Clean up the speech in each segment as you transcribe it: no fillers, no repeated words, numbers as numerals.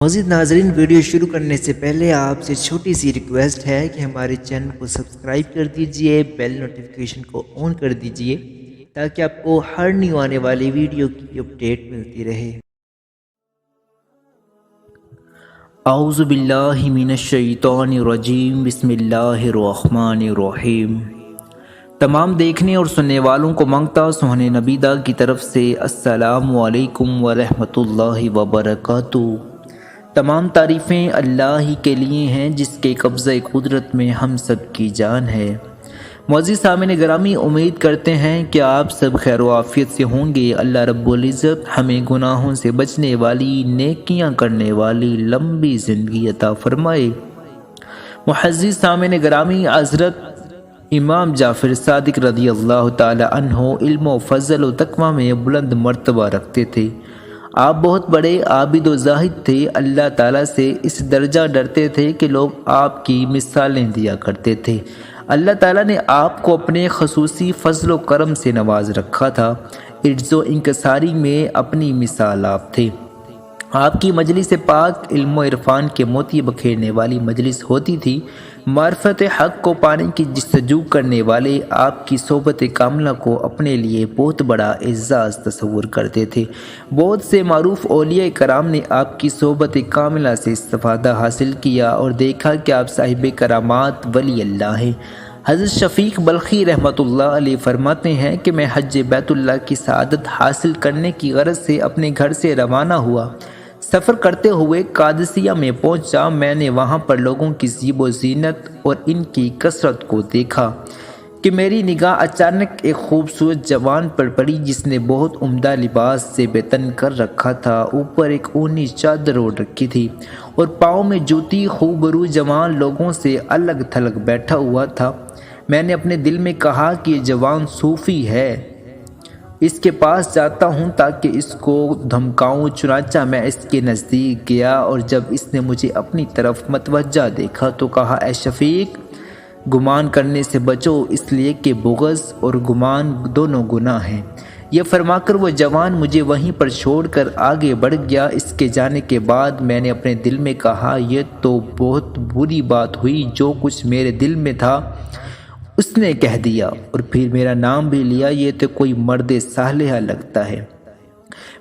مزید ناظرین، ویڈیو شروع کرنے سے پہلے آپ سے چھوٹی سی ریکویسٹ ہے کہ ہمارے چینل کو سبسکرائب کر دیجئے، بیل نوٹیفیکیشن کو آن کر دیجئے تاکہ آپ کو ہر نیو آنے والی ویڈیو کی اپڈیٹ ملتی رہے۔ اعوذ باللہ من الشیطان الرجیم، بسم اللہ الرحمن الرحیم۔ تمام دیکھنے اور سننے والوں کو منگتا سوہنے نبیدہ کی طرف سے السلام علیکم ورحمۃ اللہ وبرکاتہ۔ تمام تعریفیں اللہ ہی کے لیے ہیں جس کے قبضہ قدرت میں ہم سب کی جان ہے۔ معزز سامعین گرامی، امید کرتے ہیں کہ آپ سب خیر و عافیت سے ہوں گے۔ اللہ رب العزت ہمیں گناہوں سے بچنے والی، نیکیاں کرنے والی لمبی زندگی عطا فرمائے۔ معزز سامعین گرامی، حضرت امام جعفر صادق رضی اللہ تعالی عنہ علم و فضل و تقوی میں بلند مرتبہ رکھتے تھے۔ آپ بہت بڑے عابد و زاہد تھے۔ اللہ تعالیٰ سے اس درجہ ڈرتے تھے کہ لوگ آپ کی مثالیں دیا کرتے تھے۔ اللہ تعالیٰ نے آپ کو اپنے خصوصی فضل و کرم سے نواز رکھا تھا۔ عجز و انکساری میں اپنی مثال آپ تھے۔ آپ کی مجلس پاک علم و عرفان کے موتی بکھیرنے والی مجلس ہوتی تھی۔ معرفت حق کو پانے کی جستجو کرنے والے آپ کی صحبت کاملہ کو اپنے لیے بہت بڑا اعزاز تصور کرتے تھے۔ بہت سے معروف اولیاء کرام نے آپ کی صحبت کاملہ سے استفادہ حاصل کیا اور دیکھا کہ آپ صاحب کرامات ولی اللہ ہیں۔ حضرت شفیق بلخی رحمۃ اللہ علیہ فرماتے ہیں کہ میں حج بیت اللہ کی سعادت حاصل کرنے کی غرض سے اپنے گھر سے روانہ ہوا۔ سفر کرتے ہوئے قادسیہ میں پہنچا۔ میں نے وہاں پر لوگوں کی زیب و زینت اور ان کی کثرت کو دیکھا کہ میری نگاہ اچانک ایک خوبصورت جوان پر پڑی جس نے بہت عمدہ لباس سے بے تن کر رکھا تھا۔ اوپر ایک اونی چادر اوڑھ رکھی تھی اور پاؤں میں جوتی۔ خوبرو جوان لوگوں سے الگ تھلگ بیٹھا ہوا تھا۔ میں نے اپنے دل میں کہا کہ یہ جوان صوفی ہے، اس کے پاس جاتا ہوں تاکہ اس کو دھمکاؤں۔ چنانچہ میں اس کے نزدیک گیا اور جب اس نے مجھے اپنی طرف متوجہ دیکھا تو کہا، اے شفیق، گمان کرنے سے بچو، اس لیے کہ بغض اور گمان دونوں گناہ ہیں۔ یہ فرما کر وہ جوان مجھے وہیں پر چھوڑ کر آگے بڑھ گیا۔ اس کے جانے کے بعد میں نے اپنے دل میں کہا، یہ تو بہت بری بات ہوئی، جو کچھ میرے دل میں تھا اس نے کہہ دیا اور پھر میرا نام بھی لیا۔ یہ تو کوئی مرد صالحہ لگتا ہے،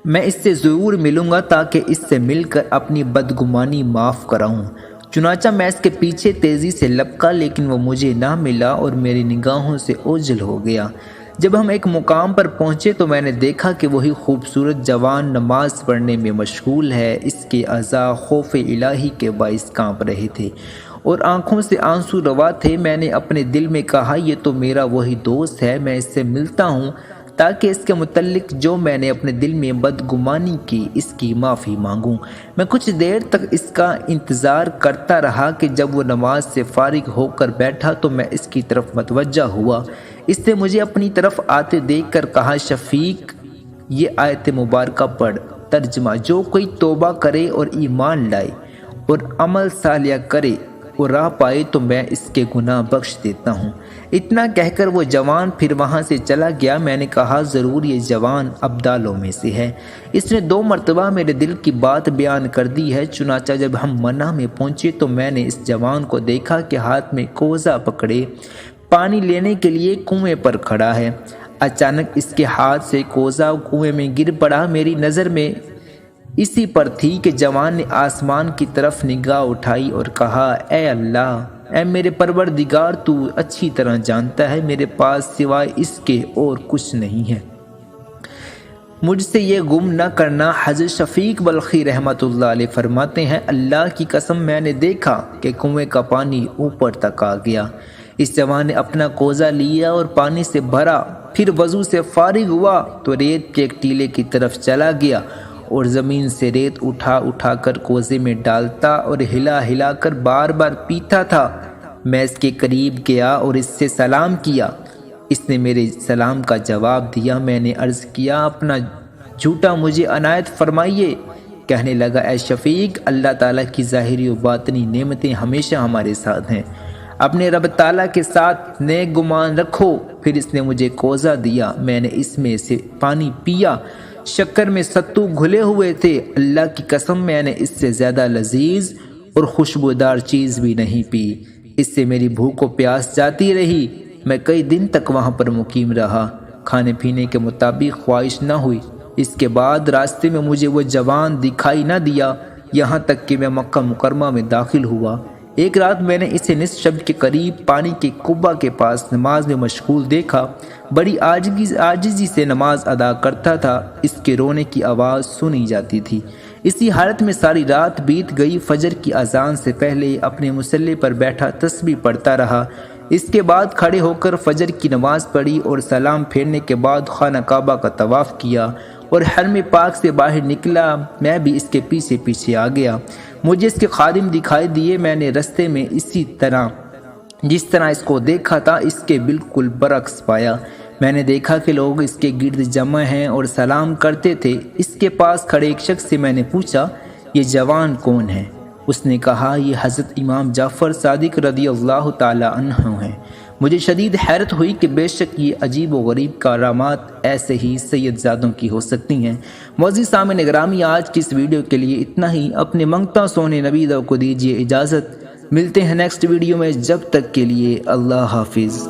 میں اس سے ضرور ملوں گا تاکہ اس سے مل کر اپنی بدگمانی معاف کراؤں۔ چنانچہ میں اس کے پیچھے تیزی سے لپکا، لیکن وہ مجھے نہ ملا اور میری نگاہوں سے اوجھل ہو گیا۔ جب ہم ایک مقام پر پہنچے تو میں نے دیکھا کہ وہی خوبصورت جوان نماز پڑھنے میں مشغول ہے۔ اس کے اعضاء خوف الہی کے باعث کانپ رہے تھے اور آنکھوں سے آنسو روا تھے۔ میں نے اپنے دل میں کہا، یہ تو میرا وہی دوست ہے، میں اس سے ملتا ہوں تاکہ اس کے متعلق جو میں نے اپنے دل میں بدگمانی کی اس کی معافی مانگوں۔ میں کچھ دیر تک اس کا انتظار کرتا رہا کہ جب وہ نماز سے فارغ ہو کر بیٹھا تو میں اس کی طرف متوجہ ہوا۔ اس نے مجھے اپنی طرف آتے دیکھ کر کہا، شفیق، یہ آیت مبارکہ پڑھ۔ ترجمہ: جو کوئی توبہ کرے اور ایمان لائے اور عمل صالح کرے اور راہ پائے تو میں اس کے گناہ بخش دیتا ہوں۔ اتنا کہہ کر وہ جوان پھر وہاں سے چلا گیا۔ میں نے کہا، ضرور یہ جوان ابدالوں میں سے ہے، اس نے 2 مرتبہ میرے دل کی بات بیان کر دی ہے۔ چنانچہ جب ہم منع میں پہنچے تو میں نے اس جوان کو دیکھا کہ ہاتھ میں کوزہ پکڑے پانی لینے کے لیے کنویں پر کھڑا ہے۔ اچانک اس کے ہاتھ سے کوزہ کنویں میں گر پڑا۔ میری نظر میں اسی پر تھی کہ جوان نے آسمان کی طرف نگاہ اٹھائی اور کہا، اے اللہ، اے میرے پروردگار، تو اچھی طرح جانتا ہے میرے پاس سوائے اس کے اور کچھ نہیں ہے، مجھ سے یہ گم نہ کرنا۔ حضرت شفیق بلخی رحمۃ اللہ علیہ فرماتے ہیں، اللہ کی قسم میں نے دیکھا کہ کنویں کا پانی اوپر تک آ گیا۔ اس جوان نے اپنا کوزہ لیا اور پانی سے بھرا، پھر وضو سے فارغ ہوا تو ریت کے ایک ٹیلے کی طرف چلا گیا اور زمین سے ریت اٹھا اٹھا کر کوزے میں ڈالتا اور ہلا ہلا کر بار بار پیتا تھا۔ میں اس کے قریب گیا اور اس سے سلام کیا۔ اس نے میرے سلام کا جواب دیا۔ میں نے عرض کیا، اپنا جھوٹا مجھے عنایت فرمائیے۔ کہنے لگا، اے شفیق، اللہ تعالیٰ کی ظاہری و باطنی نعمتیں ہمیشہ ہمارے ساتھ ہیں، اپنے رب تعالیٰ کے ساتھ نیک گمان رکھو۔ پھر اس نے مجھے کوزہ دیا، میں نے اس میں سے پانی پیا۔ شکر میں ستو گھلے ہوئے تھے۔ اللہ کی قسم میں نے اس سے زیادہ لذیذ اور خوشبودار چیز بھی نہیں پی۔ اس سے میری بھوک و پیاس جاتی رہی۔ میں کئی دن تک وہاں پر مقیم رہا۔ کھانے پینے کے مطابق خواہش نہ ہوئی۔ اس کے بعد راستے میں مجھے وہ جوان دکھائی نہ دیا، یہاں تک کہ میں مکہ مکرمہ میں داخل ہوا۔ ایک رات میں نے اسے نصف شب کے قریب پانی کے قبہ کے پاس نماز میں مشغول دیکھا۔ بڑی عاجزی سے نماز ادا کرتا تھا۔ اس کے رونے کی آواز سنی جاتی تھی۔ اسی حالت میں ساری رات بیت گئی۔ فجر کی اذان سے پہلے اپنے مصلی پر بیٹھا تسبیح پڑھتا رہا۔ اس کے بعد کھڑے ہو کر فجر کی نماز پڑھی اور سلام پھیرنے کے بعد خانہ کعبہ کا طواف کیا اور حرم پاک سے باہر نکلا۔ میں بھی اس کے پیچھے پیچھے آ گیا۔ مجھے اس کے خادم دکھائی دیے۔ میں نے رستے میں اسی طرح جس طرح اس کو دیکھا تھا اس کے بالکل برعکس پایا۔ میں نے دیکھا کہ لوگ اس کے گرد جمع ہیں اور سلام کرتے تھے۔ اس کے پاس کھڑے ایک شخص سے میں نے پوچھا، یہ جوان کون ہے؟ اس نے کہا، یہ حضرت امام جعفر صادق رضی اللہ تعالی عنہ ہیں۔ مجھے شدید حیرت ہوئی کہ بے شک یہ عجیب و غریب کرامات ایسے ہی سید زادوں کی ہو سکتی ہیں۔ معزز سامعین گرامی، آج کی اس ویڈیو کے لیے اتنا ہی۔ اپنے منگتا سونے نبی کو دیجیے اجازت۔ ملتے ہیں نیکسٹ ویڈیو میں، جب تک کے لیے اللہ حافظ۔